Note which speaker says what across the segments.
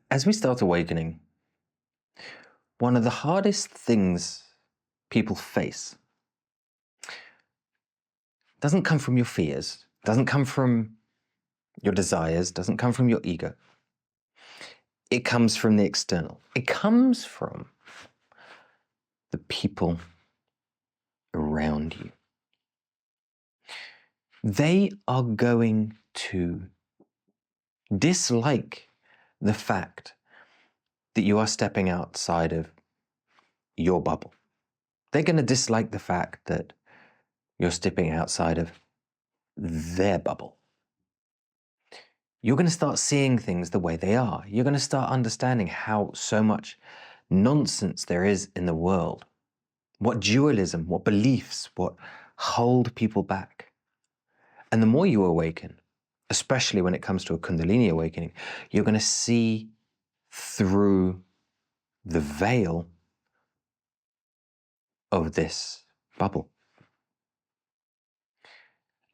Speaker 1: As we start awakening, one of the hardest things people face doesn't come from your fears, doesn't come from your desires, doesn't come from your ego. It comes from the external. It comes from the people around you. They are going to dislike the fact that you are stepping outside of your bubble. They're going to dislike the fact that you're stepping outside of their bubble. You're going to start seeing things the way they are. You're going to start understanding how so much nonsense there is in the world. What dualism, what beliefs, what hold people back. And the more you awaken, especially when it comes to a Kundalini awakening, you're going to see through the veil of this bubble.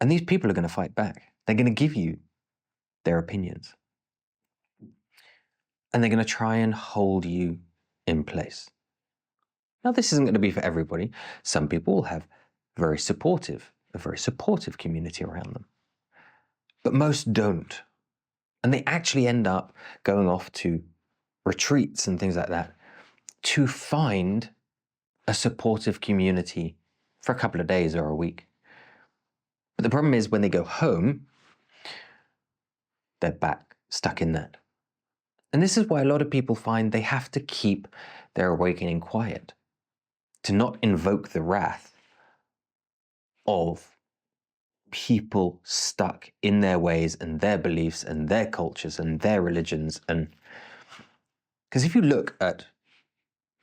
Speaker 1: And these people are going to fight back. They're going to give you their opinions. And they're going to try and hold you in place. Now, this isn't going to be for everybody. Some people will have a very supportive community around them. But most don't. And they actually end up going off to retreats and things like that to find a supportive community for a couple of days or a week. But the problem is when they go home, they're back stuck in that. And this is why a lot of people find they have to keep their awakening quiet, to not invoke the wrath of people stuck in their ways and their beliefs and their cultures and their religions. And because if you look at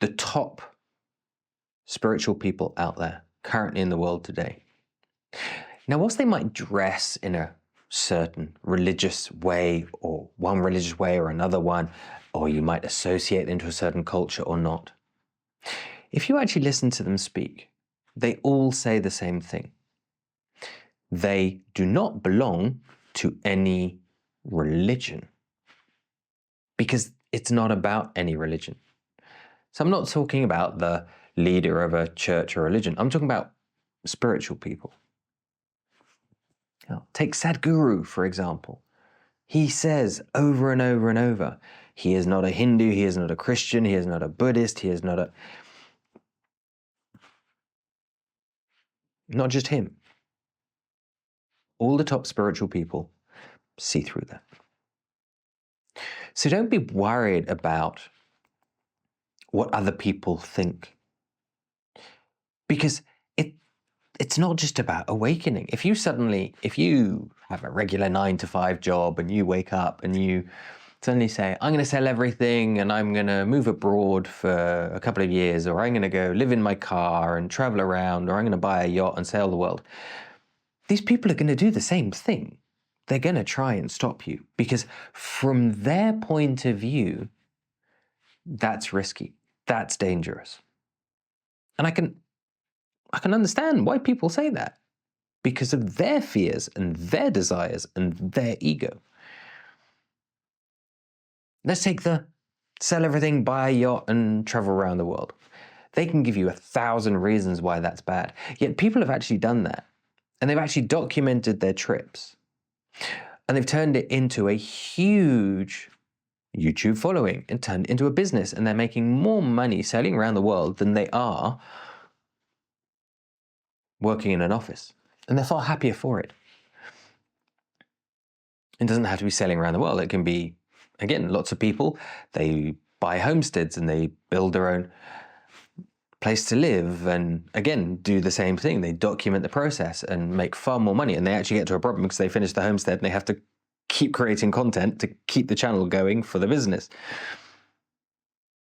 Speaker 1: the top spiritual people out there currently in the world today, now whilst they might dress in a certain religious way, or one religious way or another one, or you might associate into a certain culture or not, if you actually listen to them speak, they all say the same thing. They do not belong to any religion, because it's not about any religion. So I'm not talking about the leader of a church or religion. I'm talking about spiritual people. Now, take Sadhguru, for example. He says over and over and over, he is not a Hindu, he is not a Christian, he is not a Buddhist, he is not a... Not just him. All the top spiritual people see through that. So don't be worried about what other people think, because it's not just about awakening. If you have a regular 9-to-5 job and you wake up and you suddenly say, I'm going to sell everything and I'm going to move abroad for a couple of years, or I'm going to go live in my car and travel around, or I'm going to buy a yacht and sail the world. These people are going to do the same thing. They're going to try and stop you, because from their point of view, that's risky, that's dangerous. And I can understand why people say that, because of their fears and their desires and their ego. Let's take the sell everything, buy a yacht and travel around the world. They can give you 1,000 reasons why that's bad. Yet people have actually done that, and they've actually documented their trips, and they've turned it into a huge YouTube following and turned it into a business, and they're making more money sailing around the world than they are working in an office, and they're far happier for it. It doesn't have to be sailing around the world. It can be, again, lots of people, they buy homesteads and they build their own place to live, and again, do the same thing. They document the process and make far more money, and they actually get to a problem because they finish the homestead and they have to keep creating content to keep the channel going for the business.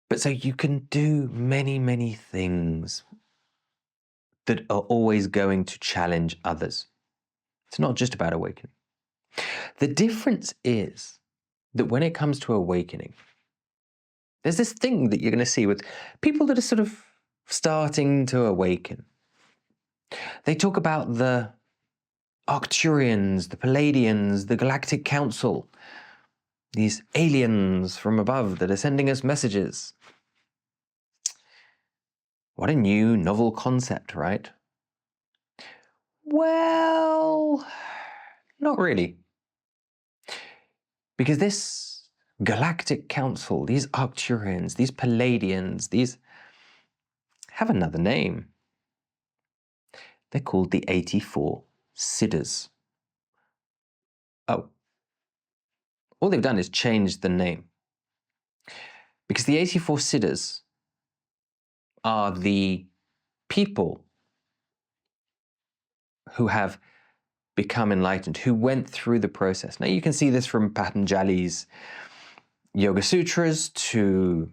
Speaker 1: But so you can do many, many things that are always going to challenge others. It's not just about awakening. The difference is that when it comes to awakening, there's this thing that you're going to see with people that are sort of starting to awaken. They talk about the Arcturians, the Palladians, the Galactic Council. these aliens from above that are sending us messages. What a new, novel concept, right? Well, not really. Because this galactic council, these Arcturians, these Palladians, these have another name. They're called the 84 Siddhas. Oh, all they've done is change the name. Because the 84 Siddhas are the people who have become enlightened, who went through the process. Now you can see this from Patanjali's Yoga Sutras to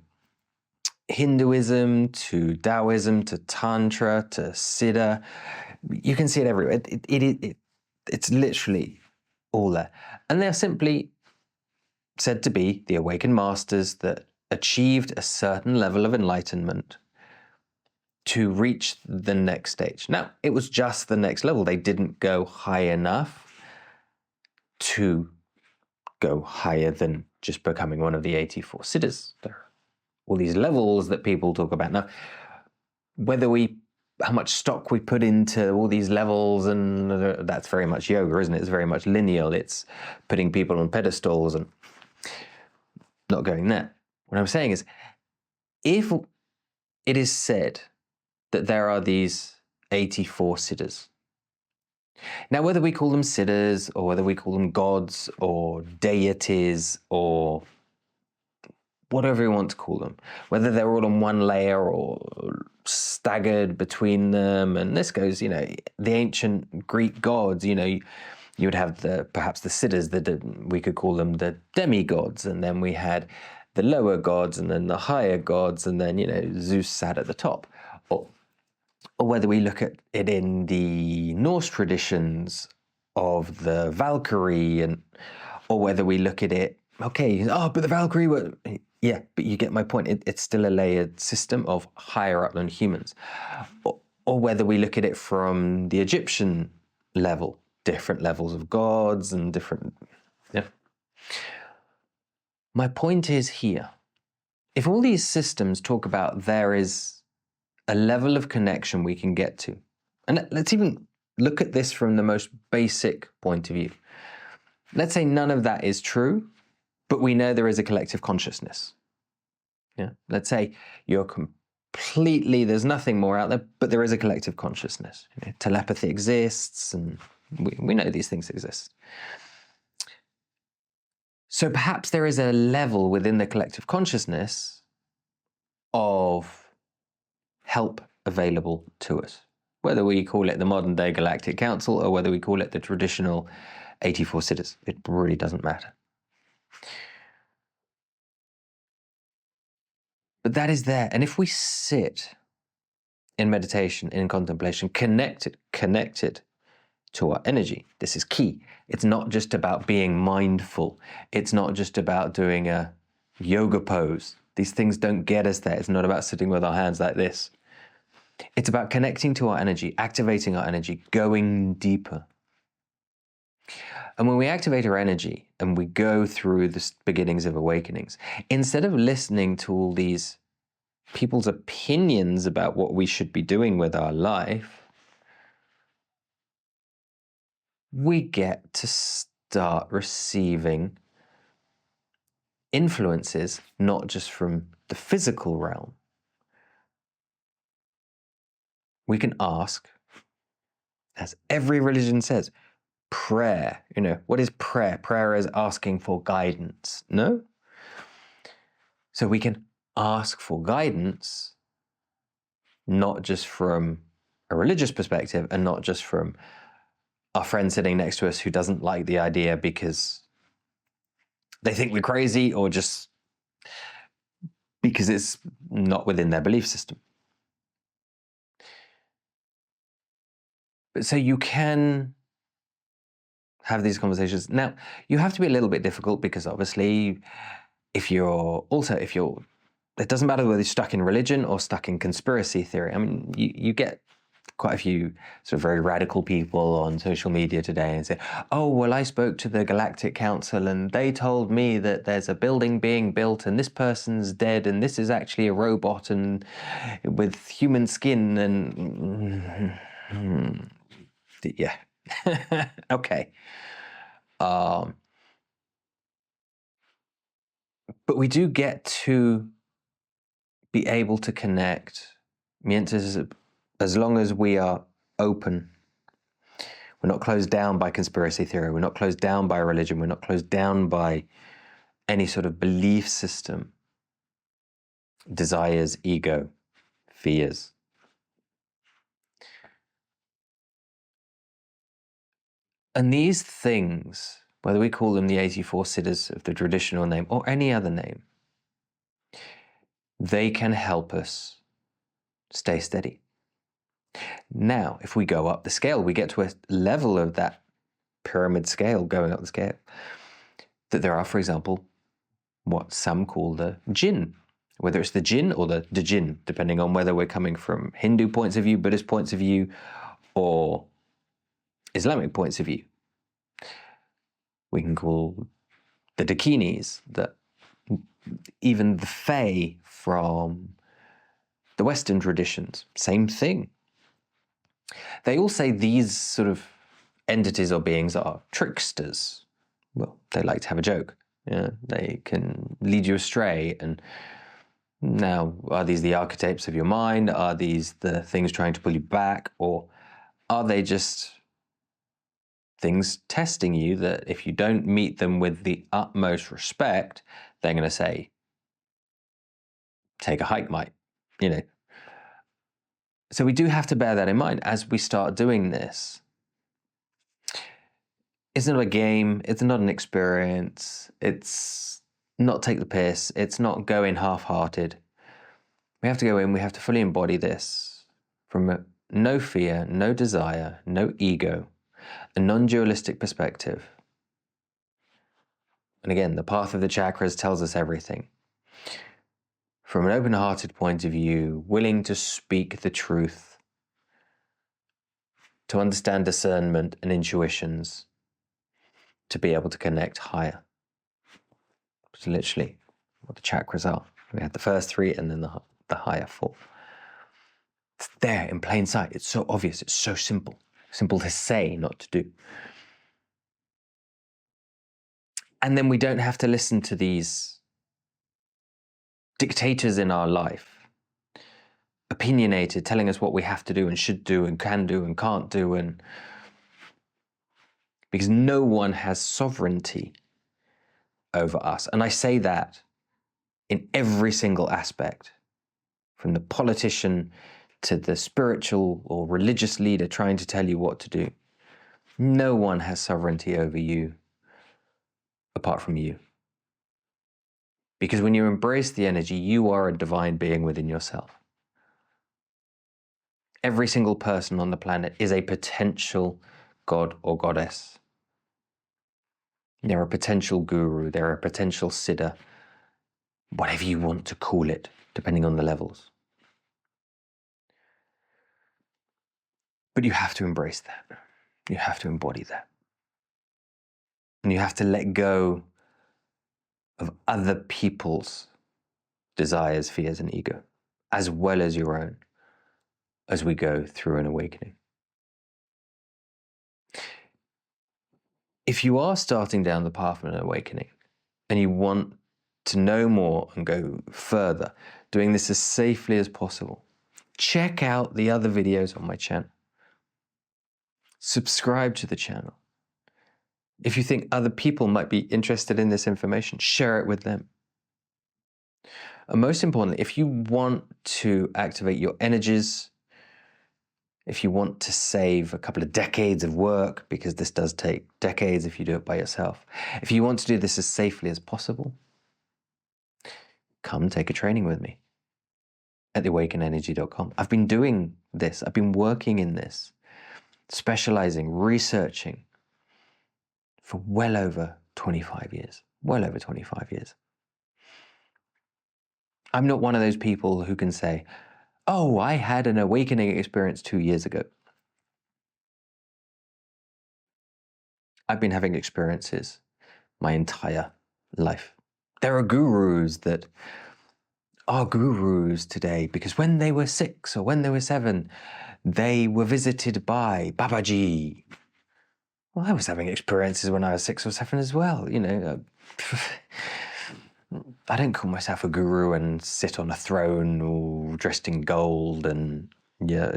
Speaker 1: Hinduism, to Taoism, to Tantra, to Siddha. You can see it everywhere. It's literally all there. And they're simply said to be the awakened masters that achieved a certain level of enlightenment to reach the next stage. Now, it was just the next level. They didn't go high enough to go higher than just becoming one of the 84 Siddhas. There are all these levels that people talk about. Now, how much stock we put into all these levels, and that's very much yoga, isn't it? It's very much lineal. It's putting people on pedestals and not going there. What I'm saying is, if it is said that there are these 84 Siddhas, now whether we call them Siddhas or whether we call them gods or deities or whatever you want to call them, whether they're all on one layer or staggered between them, and this goes, the ancient Greek gods, you would have perhaps the Siddhas, we could call them the demigods, and then we had the lower gods and then the higher gods, and then, Zeus sat at the top. Or whether we look at it in the Norse traditions of the Valkyrie, or whether we look at it, but the Valkyrie were... Yeah, but you get my point. It's still a layered system of higher up than humans. Or whether we look at it from the Egyptian level, different levels of gods and different... Yeah. My point is here, if all these systems talk about there is a level of connection we can get to, and let's even look at this from the most basic point of view. Let's say none of that is true, but we know there is a collective consciousness. Yeah. Let's say there's nothing more out there, but there is a collective consciousness. Telepathy exists, and we know these things exist. So perhaps there is a level within the collective consciousness of help available to us, whether we call it the modern day Galactic Council or whether we call it the traditional 84 Siddhas. It really doesn't matter. But that is there. And if we sit in meditation, in contemplation, connected to our energy, this is key. It's not just about being mindful. It's not just about doing a yoga pose. These things don't get us there. It's not about sitting with our hands like this. It's about connecting to our energy, activating our energy, going deeper. And when we activate our energy and we go through the beginnings of awakenings, instead of listening to all these people's opinions about what we should be doing with our life, we get to start receiving influences, not just from the physical realm. We can ask, as every religion says, prayer. What is prayer? Prayer is asking for guidance, no? So we can ask for guidance, not just from a religious perspective and not just from our friend sitting next to us who doesn't like the idea because they think we're crazy or just because it's not within their belief system. But so you can have these conversations. Now, you have to be a little bit difficult because obviously it doesn't matter whether you're stuck in religion or stuck in conspiracy theory. I mean, you get quite a few sort of very radical people on social media today and say, oh, well, I spoke to the Galactic Council and they told me that there's a building being built and this person's dead and this is actually a robot and with human skin and yeah. Okay. But we do get to be able to connect, as long as we are open. We're not closed down by conspiracy theory. We're not closed down by religion. We're not closed down by any sort of belief system, desires, ego, fears. And these things, whether we call them the 84 Siddhas of the traditional name or any other name, they can help us stay steady. Now, if we go up the scale, we get to a level of that pyramid scale, going up the scale, that there are, for example, what some call the jinn, whether it's the jinn or the jinn, depending on whether we're coming from Hindu points of view, Buddhist points of view, or Islamic points of view. We can call the dakinis, even the fae from the Western traditions, same thing. They all say these sort of entities or beings are tricksters. Well, they like to have a joke. Yeah, they can lead you astray. And now, are these the archetypes of your mind? Are these the things trying to pull you back? Or are they just things testing you that if you don't meet them with the utmost respect, they're going to say, take a hike, mate, you know. So we do have to bear that in mind as we start doing this. It's not a game, it's not an experience, it's not take the piss, it's not go in half-hearted. We have to go in, we have to fully embody this from no fear, no desire, no ego, a non-dualistic perspective. And again, the path of the chakras tells us everything. From an open-hearted point of view, willing to speak the truth, to understand discernment and intuitions, to be able to connect higher. It's literally what the chakras are. We had the first three and then the higher four. It's there in plain sight. It's so obvious. It's so simple. Simple to say, not to do. And then we don't have to listen to these dictators in our life, opinionated, telling us what we have to do and should do and can do and can't do. And because no one has sovereignty over us. And I say that in every single aspect, from the politician to the spiritual or religious leader trying to tell you what to do. No one has sovereignty over you apart from you. Because when you embrace the energy, you are a divine being within yourself. Every single person on the planet is a potential god or goddess. They're a potential guru, they're a potential siddha, whatever you want to call it, depending on the levels. But you have to embrace that. You have to embody that. And you have to let go of other people's desires, fears, and ego, as well as your own, as we go through an awakening. If you are starting down the path of an awakening and you want to know more and go further, doing this as safely as possible, check out the other videos on my channel. Subscribe to the channel. If you think other people might be interested in this information, share it with them. And most importantly, if you want to activate your energies, if you want to save a couple of decades of work, because this does take decades if you do it by yourself, if you want to do this as safely as possible, come take a training with me at theawakenenergy.com. I've been doing this, I've been working in this, specializing, researching for well over 25 years, well over 25 years. I'm not one of those people who can say, Oh, I had an awakening experience 2 years ago. I've been having experiences my entire life. There are gurus that are gurus today because when they were 6 or when they were 7, they were visited by Babaji. Well, I was having experiences when I was 6 or 7 as well, you know. I don't call myself a guru and sit on a throne or dressed in gold and yeah,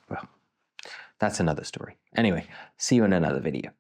Speaker 1: well, that's another story. Anyway, see you in another video.